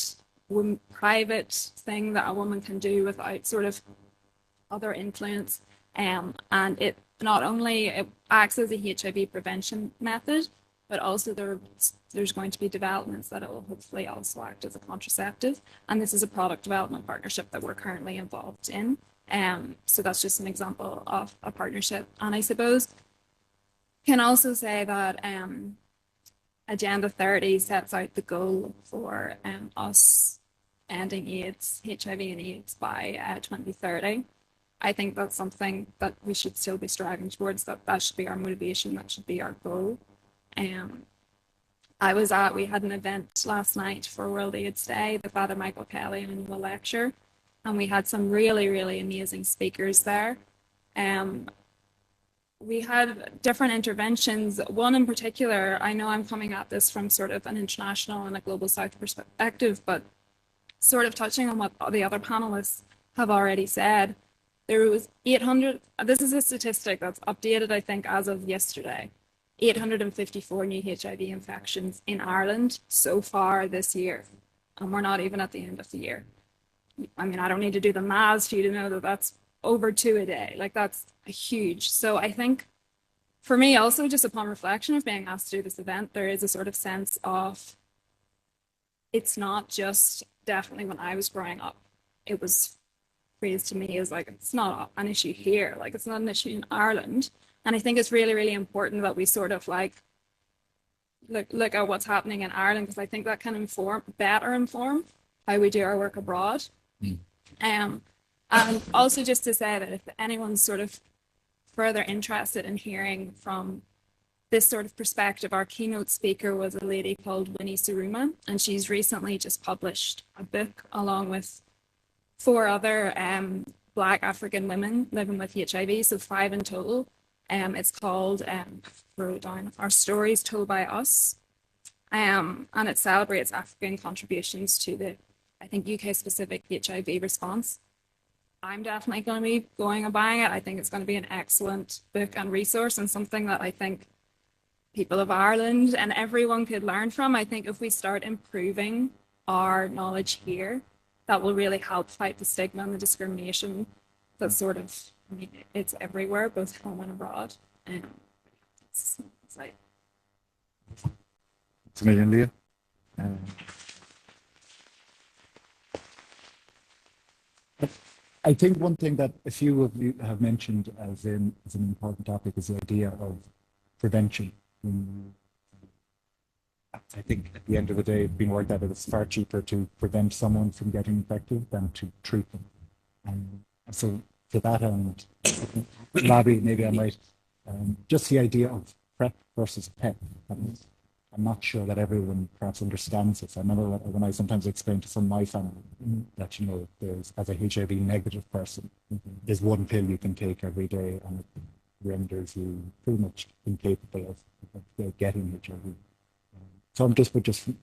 [SPEAKER 5] private thing that a woman can do without sort of other influence. And it not only it acts as a HIV prevention method, but also there's going to be developments that it will hopefully also act as a contraceptive. And this is a product development partnership that we're currently involved in. So that's just an example of a partnership. And I suppose can also say that Agenda 30 sets out the goal for us ending AIDS, HIV and AIDS by 2030. I think that's something that we should still be striving towards, that should be our motivation, that should be our goal. We had an event last night for World AIDS Day, the Father Michael Kelly annual lecture, and we had some really, really amazing speakers there. We had different interventions. One in particular, I know I'm coming at this from sort of an international and a global south perspective, but sort of touching on what the other panelists have already said. There was 800, this is a statistic that's updated, I think, as of yesterday, 854 new HIV infections in Ireland so far this year. And we're not even at the end of the year. I mean, I don't need to do the maths for you to know that that's over 2 a day. Like, that's huge. So I think for me also, just upon reflection of being asked to do this event, there is a sort of sense of, it's not just, definitely when I was growing up, it was phrased to me as like, it's not an issue here, like it's not an issue in Ireland. And I think it's really, really important that we sort of like look at what's happening in Ireland, because I think that can better inform how we do our work abroad. And also just to say that if anyone's sort of further interested in hearing from this sort of perspective, our keynote speaker was a lady called Winnie Suruma, and she's recently just published a book along with 4 other Black African women living with HIV, so 5 in total. It's called, wrote down, Our Stories Told by Us, and it celebrates African contributions to the, I think, UK-specific HIV response. I'm definitely going to be going and buying it. I think it's going to be an excellent book and resource, and something that I think people of Ireland and everyone could learn from. I think if we start improving our knowledge here, that will really help fight the stigma and the discrimination that's sort of, I mean, it's everywhere, both home and abroad. And it's like,
[SPEAKER 1] It's a million, Leah. I think one thing that a few of you have mentioned as an important topic is the idea of prevention. I think at the end of the day, it's been worked out that it's far cheaper to prevent someone from getting infected than to treat them. And so to that end, Labby, maybe I might, just the idea of PrEP versus PEP. I'm not sure that everyone perhaps understands this. I remember when I sometimes explain to some of my family that, you know, there's, as a HIV negative person, there's one pill you can take every day and it renders you pretty much incapable of getting HIV. So I'm just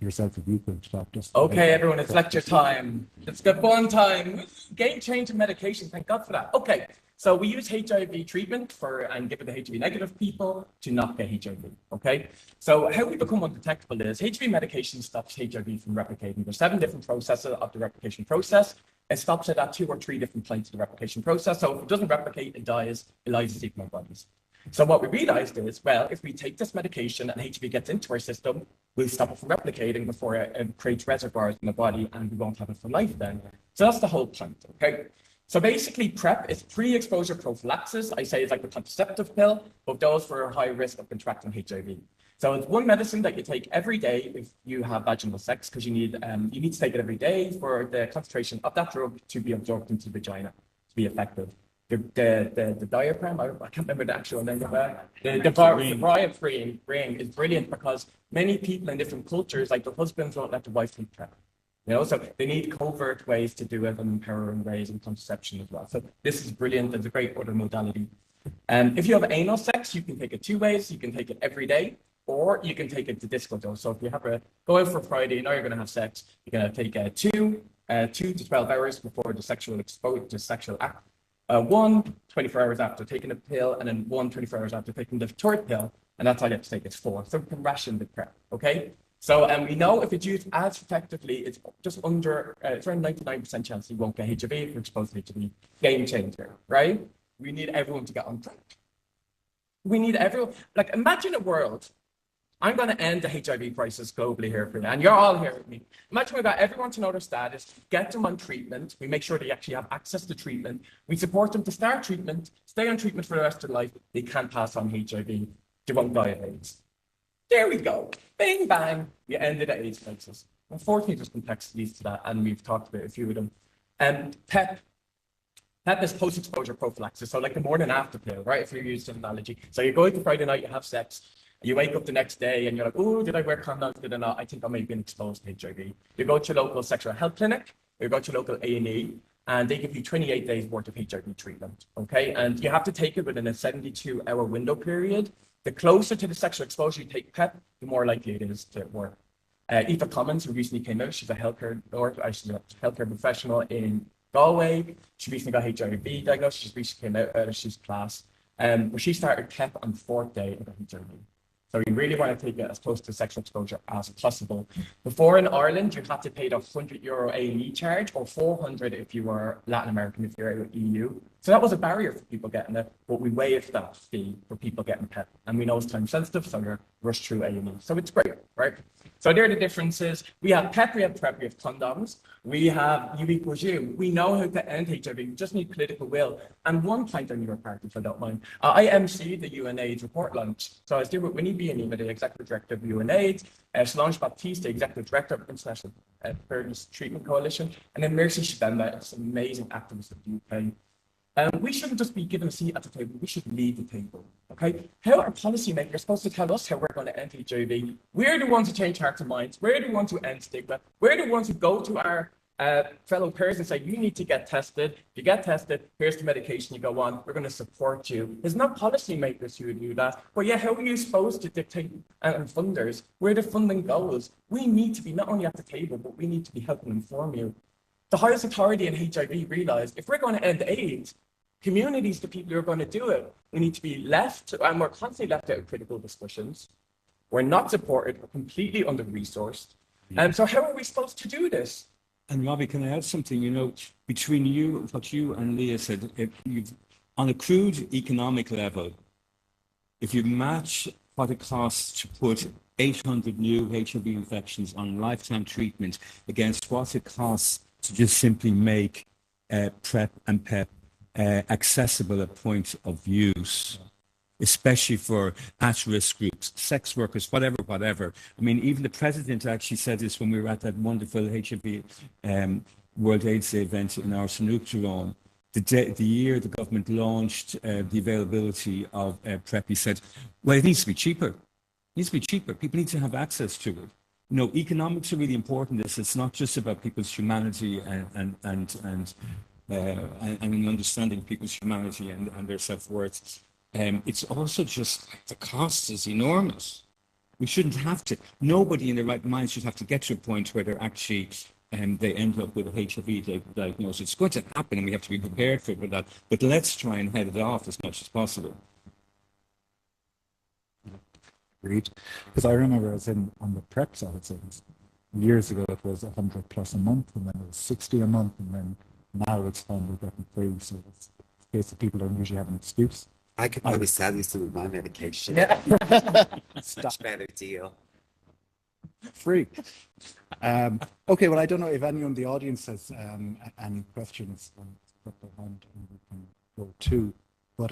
[SPEAKER 1] yourself, if you could talk just.
[SPEAKER 2] Okay, everyone, it's lecture time. It's the fun time. Game-changing medication, thank God for that. Okay, so we use HIV treatment and give it to HIV negative people to not get HIV, okay? So how we become undetectable is HIV medication stops HIV from replicating. There's 7 different processes of the replication process. It stops it at 2 or 3 different points of the replication process. So if it doesn't replicate, it dies. It lies asleep in our bodies. So what we realized is, well, if we take this medication and HIV gets into our system, we'll stop it from replicating before it creates reservoirs in the body, and we won't have it for life then. So that's the whole point, okay? So basically, PrEP is pre-exposure prophylaxis. I say it's like a contraceptive pill, but those for high risk of contracting HIV. So it's one medicine that you take every day if you have vaginal sex, because you need to take it every day for the concentration of that drug to be absorbed into the vagina to be effective. The diaphragm, I can't remember the actual name of that. The diaphragm ring is brilliant because many people in different cultures, like the husbands won't let the wife take PrEP. You know, so they need covert ways to do it and empowering ways and contraception as well. So this is brilliant. It's a great other modality. If you have anal sex, you can take it 2 ways. You can take it every day, or you can take it to disco dose. So if you have go out for Friday, you know you're going to have sex, you're going to take 2 to 12 hours before the sexual act. 1 24 hours after taking the pill, and then 1 24 hours after taking the third pill, and that's all you have to take. It's 4. So we can ration the PrEP, okay? So we know if it's used as effectively, it's just under, it's around 99% chance you won't get HIV if you're exposed to HIV. Game changer, right? We need everyone to get on PrEP. We need everyone, like imagine a world, I'm going to end the HIV crisis globally here for you, and you're all here with me. Imagine we got everyone to know their status, get them on treatment, we make sure they actually have access to treatment, we support them to start treatment, stay on treatment for the rest of their life, they can't pass on HIV, they won't die of AIDS. There we go. Bing, bang. We ended the AIDS crisis. Unfortunately, there's complexities to that, and we've talked about a few of them. PEP. PEP is post-exposure prophylaxis, so like the morning after pill, right, if you're using an analogy. So you go out to Friday night, you have sex, you wake up the next day, and you're like, oh, did I wear condoms, did I not? I think I may have been exposed to HIV. You go to your local sexual health clinic, you go to your local A&E, and they give you 28 days worth of HIV treatment, okay? And you have to take it within a 72-hour window period. The closer to the sexual exposure you take PEP, the more likely it is to work. Aoife Commons, who recently came out, she's a healthcare professional in Galway. She recently got HIV diagnosed. She's recently came out, she's class. But she started PEP on the 4th day of HIV. So you really want to take it as close to sexual exposure as possible. Before in Ireland, you had to pay the €100 A&E charge, or 400 if you were Latin American, if you're out EU. So that was a barrier for people getting it, but we waived that fee for people getting PEP. And we know it's time sensitive, so you're rushed through A&E. So it's great, right? So there are the differences. We have PEP, we have PrEP, we have condoms. We have U equals U. We know how to end HIV. We just need political will. And one point on your part, if I don't mind. I MC the UNAIDS report launch. So I was there with Winnie Beanie, the executive director of UNAIDS, Solange Baptiste, the executive director of International Fairness Treatment Coalition, and then Mercy Shabemba, this amazing activist of the UK. We shouldn't just be given a seat at the table, we should lead the table, okay? How are policymakers supposed to tell us how we're going to end HIV? We're the ones who change hearts and minds, we're the ones who end stigma, we're the ones who go to our fellow peers and say, you need to get tested. If you get tested, here's the medication you go on, we're going to support you. It's not policymakers who do that. But yeah, how are you supposed to dictate funders where the funding goes? We need to be not only at the table, but we need to be helping inform you. the highest authority in HIV realized if we're going to end AIDS, communities, the people who are going to do it, we need to be left, and we're constantly left out of critical discussions. We're not supported, we're completely under-resourced. So how are we supposed to do this?
[SPEAKER 4] And Robbie, can I add something? You know, between you, what you and Leah said, if you've, on a crude economic level, if you match what it costs to put 800 new HIV infections on lifetime treatment against what it costs to just simply make PrEP and PEP accessible at point of use, especially for at-risk groups, sex workers, whatever. I mean, even the president actually said this when we were at that wonderful HIV World AIDS Day event in our Sanook, Jerome. The year the government launched the availability of PrEP, he said, well, it needs to be cheaper. It needs to be cheaper. People need to have access to it. You know, economics are really important. It's not just about people's humanity and an understanding of people's humanity and their self-worth. It's also just the cost is enormous. We shouldn't have to. Nobody in their right mind should have to get to a point where they're actually they end up with a HIV diagnosis. It's going to happen, and we have to be prepared for that. But let's try and head it off as much as possible.
[SPEAKER 1] Agreed. Because I remember I was on the PrEP side of things. Years ago, it was 100 plus a month, and then it was 60 a month, and then now it's finally getting free. So it's a case that people don't usually have an excuse.
[SPEAKER 3] I could probably sell you some of my medication.
[SPEAKER 2] Yeah.
[SPEAKER 3] Much better deal.
[SPEAKER 1] Free. Okay, well, I don't know if anyone in the audience has any questions. Put their hand and we can go too. But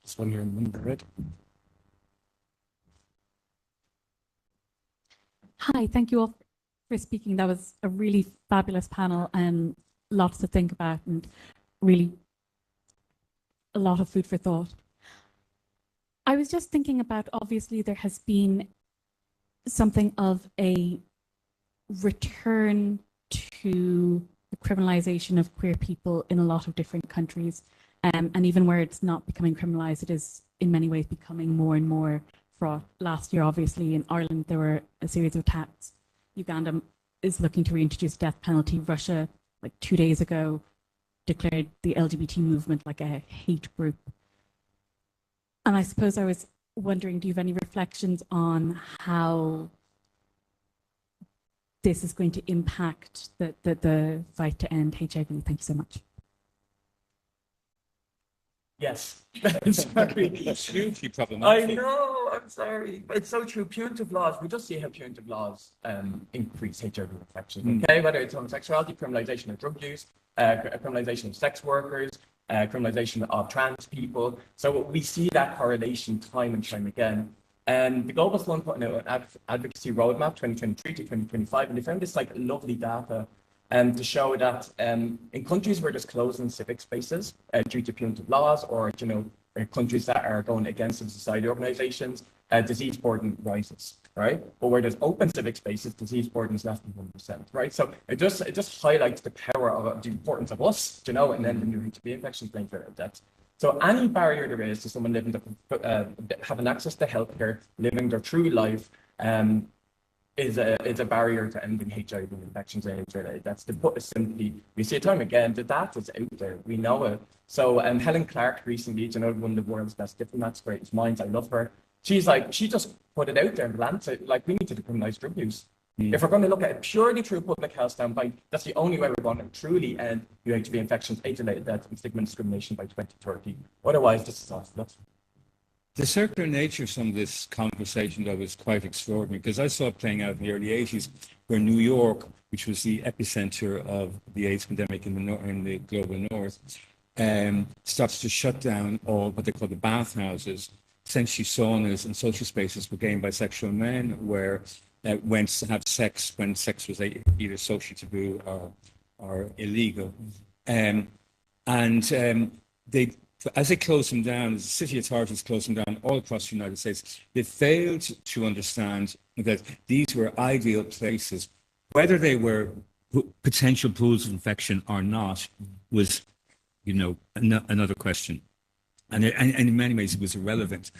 [SPEAKER 1] this one here in the red.
[SPEAKER 6] Hi, thank you all for speaking. That was a really fabulous panel and lots to think about and really a lot of food for thought. I was just thinking about, obviously, there has been something of a return to the criminalization of queer people in a lot of different countries. And even where it's not becoming criminalized, it is in many ways becoming more and more fraught. Last year, obviously, in Ireland, there were a series of attacks. Uganda is looking to reintroduce death penalty. Russia, like 2 days ago, declared the LGBT movement like a hate group. And I suppose I was wondering, do you have any reflections on how this is going to impact the fight to end HIV? Thank you so much.
[SPEAKER 2] Yes. Sorry.
[SPEAKER 4] It's hugely
[SPEAKER 2] I
[SPEAKER 4] problematic.
[SPEAKER 2] know, I'm sorry. But it's so true. Punitive laws, we just see how punitive laws increase HIV infection. Okay, whether it's homosexuality, criminalization of drug use, criminalization of sex workers, criminalization of trans people. So we see that correlation time and time again. And the Global Fund put out an advocacy roadmap 2023 to 2025, and they found this like lovely data to show that in countries where there's closing civic spaces due to punitive laws, or countries that are going against civil society organizations, disease burden rises, right? But where there's open civic spaces, disease burden is less than 1%, right? So it just highlights the power of the importance of us, and then the new HIV infections linked to deaths. So any barrier there is to someone living, having access to healthcare, living their true life, is a barrier to ending HIV infections and HIV. That's to put it simply. We see it time again. The data's out there. We know it. So Helen Clark recently, one of the world's best diplomats, greatest minds. I love her. She just put it out there in the Lancet. Like, we need to decriminalize drug use. If we're going to look at it purely through a public health standpoint, that's the only way we're going to truly end HIV infections, AIDS-related deaths, and stigma and discrimination by 2030. Otherwise, this is off.
[SPEAKER 4] The circular nature of some of this conversation, though, was quite extraordinary, because I saw it playing out in the early 80s, where New York, which was the epicenter of the AIDS pandemic in the global north, starts to shut down all what they call the bathhouses. Essentially, saunas and social spaces for gay and bisexual men where went to have sex when sex was either socially taboo or illegal. As they closed them down, as the city authorities closed them down all across the United States, they failed to understand that these were ideal places. Whether they were potential pools of infection or not was, another question. And in many ways, it was irrelevant.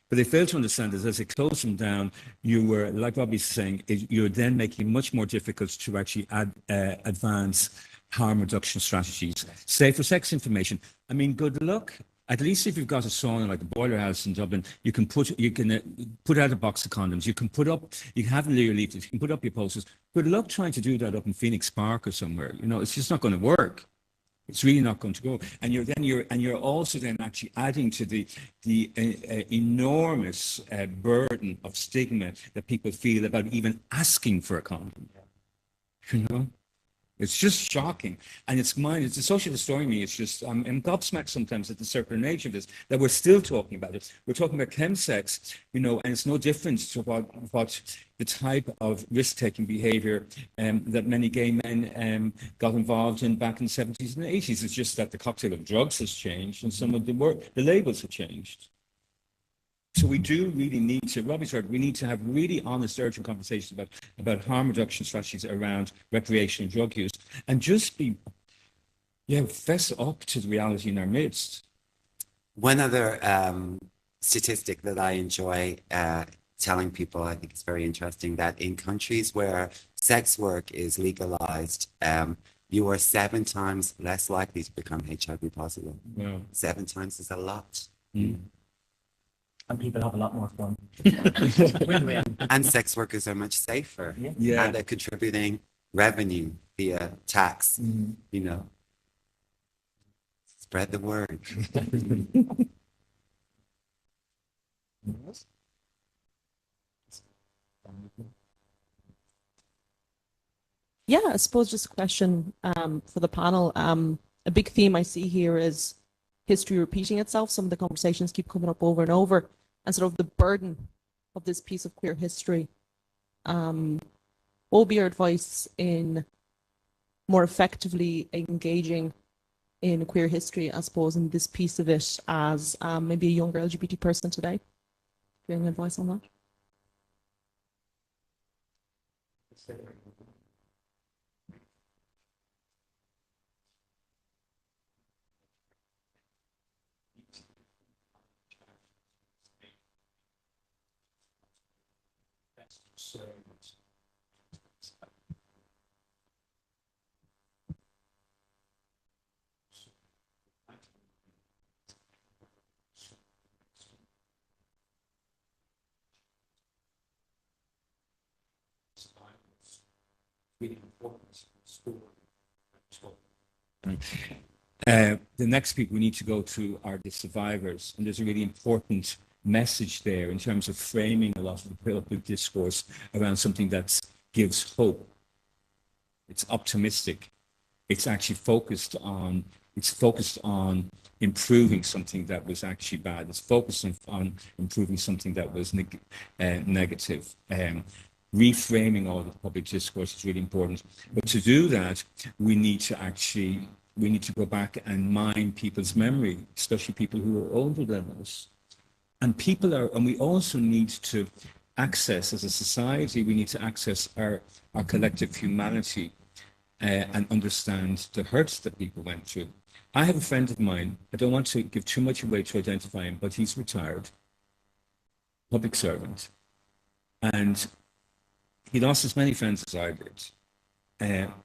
[SPEAKER 4] But they fail to understand that as they close them down, you were, like Robbie's saying, you're then making it much more difficult to actually advance harm reduction strategies. Safer sex information. I mean, good luck. At least if you've got a sauna like the Boiler House in Dublin, you can put out a box of condoms. You can have your leaflets. You can put up your posters. Good luck trying to do that up in Phoenix Park or somewhere. You know, it's just not going to work. It's really not going to go. And you're also then actually adding to the enormous burden of stigma that people feel about even asking for a condom. You know? It's just shocking. And it's the social historian me, it's just, I'm gobsmacked sometimes at the circular nature of this, that we're still talking about it. We're talking about chemsex, you know, and it's no different to what the type of risk-taking behavior that many gay men got involved in back in the 70s and 80s. It's just that the cocktail of drugs has changed and some of the labels have changed. So we do really need to, Robbie's right, we need to have really honest, urgent conversations about harm reduction strategies around recreational drug use and just fess up to the reality in our midst.
[SPEAKER 3] One other statistic that I enjoy telling people, I think it's very interesting, that in countries where sex work is legalized, you are 7 times less likely to become HIV positive.
[SPEAKER 4] Wow.
[SPEAKER 3] 7 times is a lot.
[SPEAKER 4] Mm.
[SPEAKER 2] And people have a lot more fun.
[SPEAKER 3] And sex workers are much safer.
[SPEAKER 4] Yeah.
[SPEAKER 3] And they're contributing revenue via tax, you know. Spread the word.
[SPEAKER 7] Yeah, I suppose just a question for the panel. A big theme I see here is history repeating itself. Some of the conversations keep coming up over and over, and sort of the burden of this piece of queer history. What would be your advice in more effectively engaging in queer history, I suppose, in this piece of it as maybe a younger LGBT person today? Do you have any advice on that?
[SPEAKER 4] The next people we need to go to are the survivors, and there's a really important message there in terms of framing a lot of the public discourse around something that gives hope. It's optimistic. It's actually focused on improving something that was actually bad. It's focused on improving something that was negative. Reframing all the public discourse is really important. But to do that, we need to go back and mine people's memory, especially people who are older than us. And we also need to access, as a society, we need to access our collective humanity and understand the hurts that people went through. I have a friend of mine, I don't want to give too much away to identify him, but he's retired, public servant. And he lost as many friends as I did.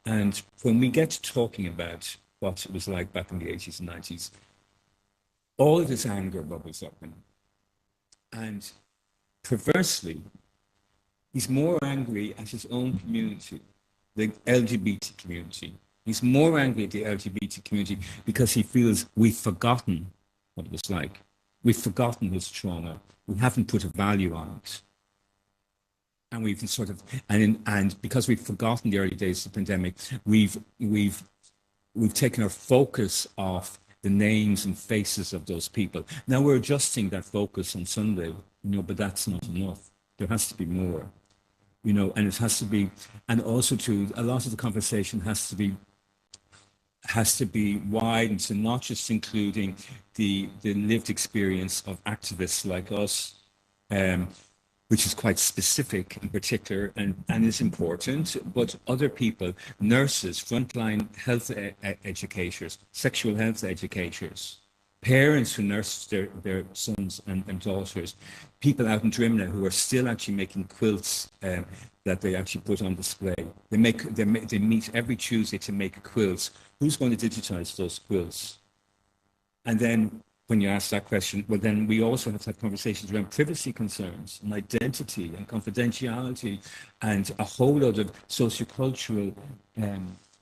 [SPEAKER 4] And when we get to talking about what it was like back in the 80s and 90s, all of this anger bubbles up in him. And perversely, he's more angry at his own community, the LGBT community. He's more angry at the LGBT community because he feels we've forgotten what it was like. We've forgotten his trauma. We haven't put a value on it. And we've sort of, and because we've forgotten the early days of the pandemic, we've taken our focus off the names and faces of those people. Now we're adjusting that focus on Sunday, but that's not enough. There has to be more, and it has to be, and also a lot of the conversation has to be widened to not just including the lived experience of activists like us, which is quite specific in particular and is important, but other people, nurses, frontline health educators, sexual health educators, parents who nurse their sons and daughters, people out in Drimna who are still actually making quilts that they actually put on display. They meet every Tuesday to make quilts. Who's going to digitize those quilts? And then when you ask that question, well, then we also have to have conversations around privacy concerns and identity and confidentiality and a whole lot of sociocultural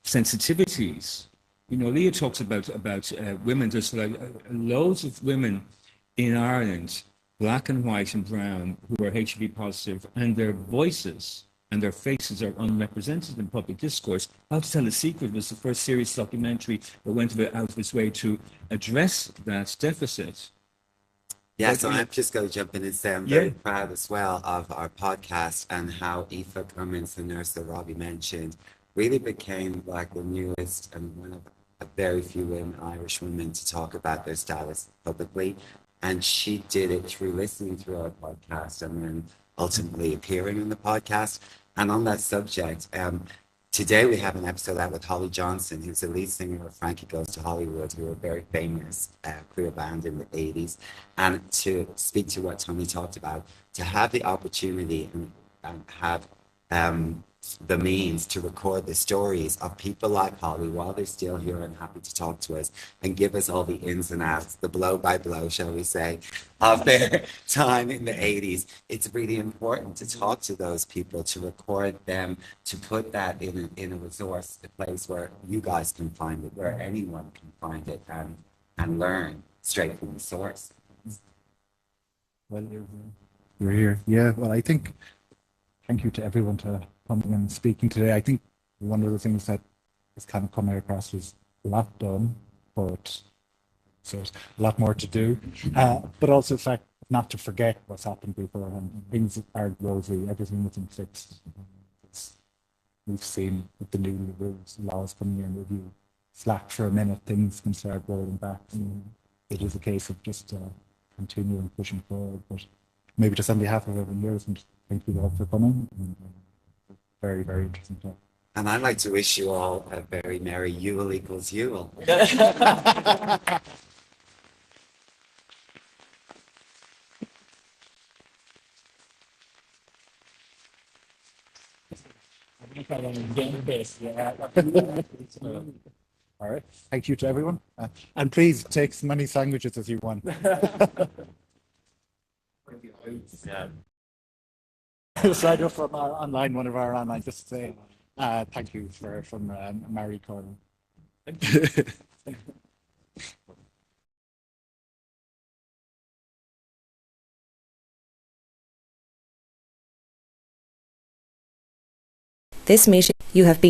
[SPEAKER 4] sensitivities. You know, Leah talks about women. There's like loads of women in Ireland, black and white and brown, who are HIV positive, and their voices and their faces are unrepresented in public discourse. How to Tell a Secret was the first serious documentary that went out of its way to address that deficit.
[SPEAKER 3] Yeah, so I'm just going to jump in and say I'm very proud as well of our podcast and how Aoife Cummins, the nurse that Robbie mentioned, really became like the newest and one of a very few women, Irish women, to talk about their status publicly. And she did it through listening to our podcast and then ultimately appearing in the podcast. And on that subject, today we have an episode out with Holly Johnson, who's the lead singer of Frankie Goes to Hollywood, who were a very famous queer band in the 80s. And to speak to what Tony talked about, to have the opportunity and have the means to record the stories of people like Holly while they're still here and happy to talk to us and give us all the ins and outs, the blow by blow, shall we say, of their time in the 80s. It's really important to talk to those people, to record them, to put that in a resource, a place where you guys can find it, where anyone can find it and learn straight from the source.
[SPEAKER 1] Well, you're here. Yeah, well, I think, thank you to everyone for coming and speaking today. I think one of the things that is kind of coming across is a lot done, but so there's a lot more to do. But also the fact not to forget what's happened before, and things aren't rosy, everything isn't fixed. We've seen with the new rules, laws coming in, if you slack for a minute, things can start rolling back. And it is a case of just continuing pushing forward. But maybe just on behalf of everyone here, thank you all for coming. And, very, very interesting talk.
[SPEAKER 3] And I'd like to wish you all a very merry Yule equals Yule.
[SPEAKER 1] All right. Thank you to everyone. And please take as many sandwiches as you want. Slide up from our online, one of our online, just to say thank you from Mary Corrin.
[SPEAKER 8] This meeting you have been